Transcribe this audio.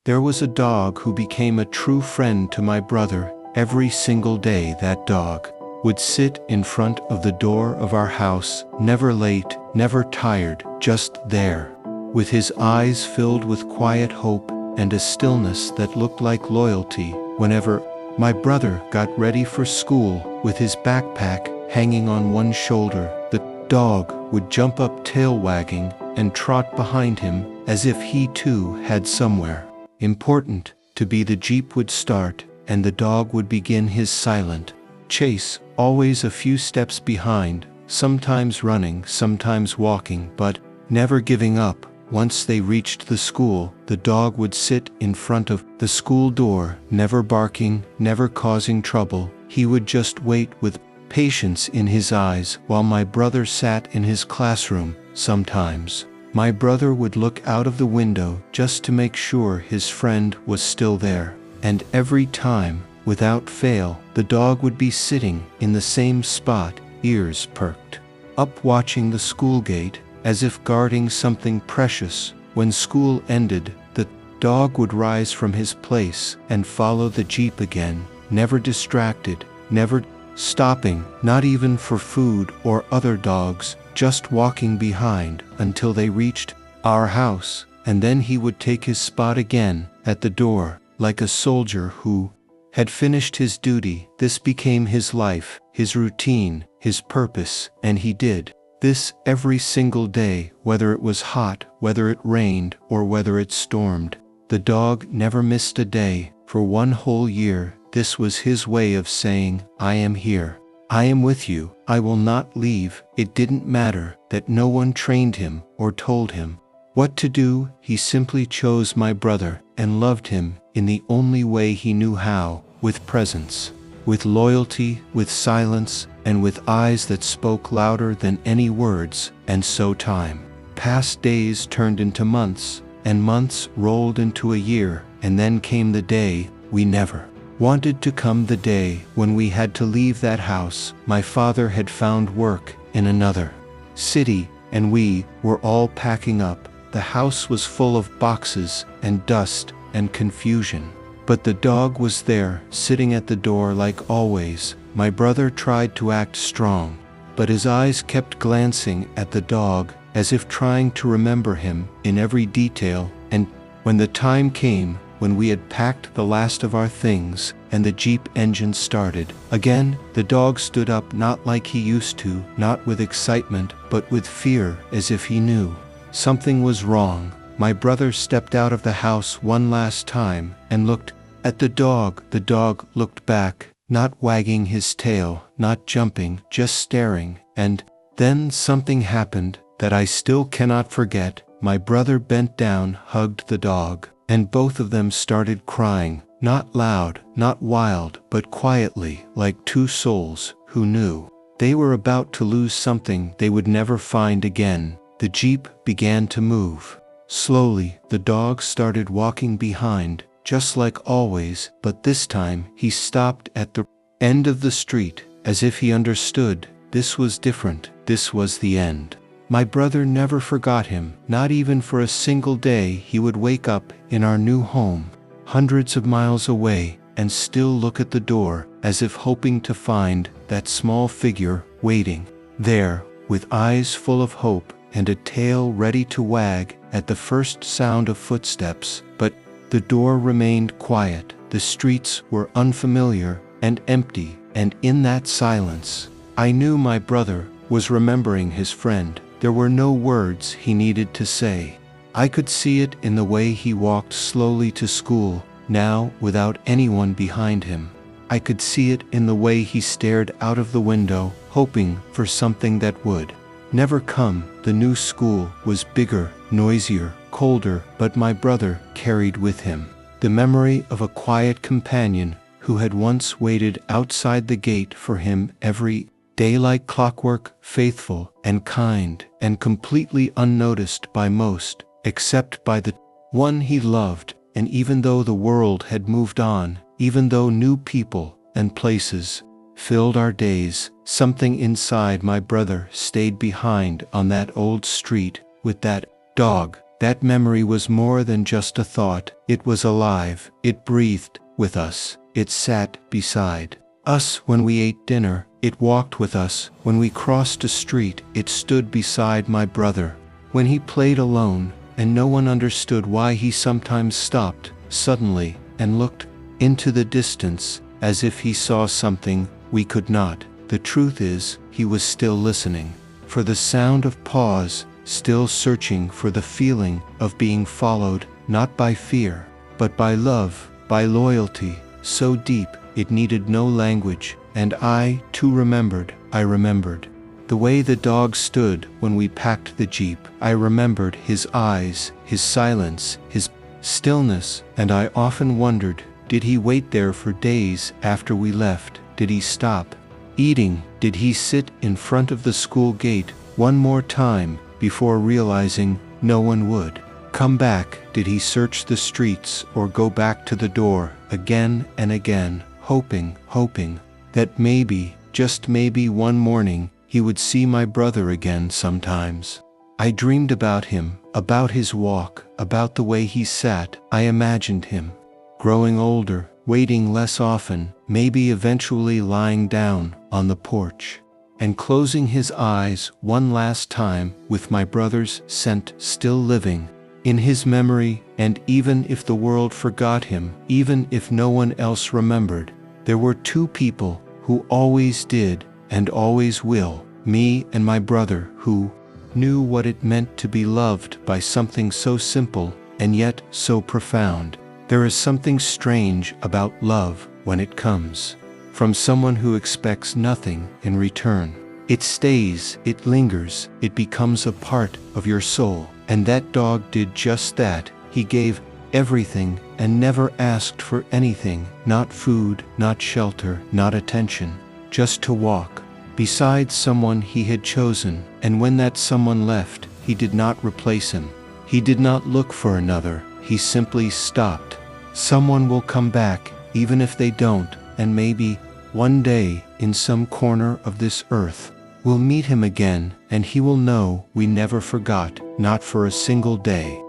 There was a dog who became a true friend to my brother. Every single day that dog would sit in front of the door of our house, never late, never tired, just there, with his eyes filled with quiet hope and a stillness that looked like loyalty. Whenever my brother got ready for school with his backpack hanging on one shoulder, the dog would jump up tail wagging and trot behind him as if he too had somewhere important to be. The Jeep would start and the dog would begin his silent chase, always a few steps behind, sometimes running, sometimes walking, but never giving up. Once they reached the school, the dog would sit in front of the school door, never barking, never causing trouble. He would just wait with patience in his eyes while my brother sat in his classroom. Sometimes my brother would look out of the window just to make sure his friend was still there, and every time, without fail, the dog would be sitting in the same spot, ears perked up, watching the school gate as if guarding something precious. When school ended, the dog would rise from his place and follow the Jeep again, never distracted, never stopping, not even for food or other dogs, just walking behind until they reached our house, and then he would take his spot again at the door, like a soldier who had finished his duty. This became his life, his routine, his purpose, and he did this every single day, whether it was hot, whether it rained, or whether it stormed. The dog never missed a day. For one whole year, this was his way of saying, "I am here. I am with you. I will not leave." It didn't matter that no one trained him or told him what to do. He simply chose my brother and loved him in the only way he knew how, with presence, with loyalty, with silence, and with eyes that spoke louder than any words. And so time passed, days turned into months, and months rolled into a year, and then came the day we never wanted to come, the day when we had to leave that house. My father had found work in another city, and we were all packing up. The house was full of boxes and dust and confusion. But the dog was there, sitting at the door like always. My brother tried to act strong, but his eyes kept glancing at the dog, as if trying to remember him in every detail. And when the time came, when we had packed the last of our things and the Jeep engine started again, the dog stood up, not like he used to, not with excitement, but with fear, as if he knew something was wrong. My brother stepped out of the house one last time and looked at the dog. The dog looked back, not wagging his tail, not jumping, just staring. And then something happened that I still cannot forget. My brother bent down, hugged the dog, and both of them started crying, not loud, not wild, but quietly, like two souls who knew they were about to lose something they would never find again. The Jeep began to move. Slowly, the dog started walking behind, just like always, but this time he stopped at the end of the street, as if he understood this was different. This was the end. My brother never forgot him, not even for a single day. He would wake up in our new home, hundreds of miles away, and still look at the door, as if hoping to find that small figure waiting there, with eyes full of hope and a tail ready to wag at the first sound of footsteps. But the door remained quiet. The streets were unfamiliar and empty, and in that silence, I knew my brother was remembering his friend. There were no words he needed to say. I could see it in the way he walked slowly to school, now without anyone behind him. I could see it in the way he stared out of the window, hoping for something that would never come. The new school was bigger, noisier, colder, but my brother carried with him the memory of a quiet companion who had once waited outside the gate for him every day like clockwork, faithful and kind, and completely unnoticed by most, except by the one he loved. And even though the world had moved on, even though new people and places filled our days, something inside my brother stayed behind on that old street, with that dog That memory was more than just a thought. It was alive. It breathed with us. It sat beside us when we ate dinner. It walked with us when we crossed a street. It stood beside my brother when he played alone, and no one understood why he sometimes stopped suddenly and looked into the distance as if he saw something we could not. The truth is, he was still listening for the sound of pause, still searching for the feeling of being followed, not by fear, but by love, by loyalty, so deep it needed no language. And I, too, remembered. I remembered the way the dog stood when we packed the Jeep. I remembered his eyes, his silence, his stillness, and I often wondered, did he wait there for days after we left? Did he stop eating? Did he sit in front of the school gate one more time before realizing no one would come back? Did he search the streets or go back to the door again and again, hoping that maybe, just maybe one morning, he would see my brother again? Sometimes I dreamed about him, about his walk, about the way he sat. I imagined him growing older, waiting less often, maybe eventually lying down on the porch and closing his eyes one last time with my brother's scent still living in his memory. And even if the world forgot him, even if no one else remembered, there were two people who always did and always will, me and my brother, who knew what it meant to be loved by something so simple and yet so profound. There is something strange about love when it comes from someone who expects nothing in return. It stays, it lingers, it becomes a part of your soul. And that dog did just that. He gave everything and never asked for anything, not food, not shelter, not attention, just to walk beside someone he had chosen. And when that someone left, he did not replace him. He did not look for another. He simply stopped. Someone will come back, even if they don't, and maybe one day, in some corner of this earth, we'll meet him again, and he will know we never forgot, not for a single day.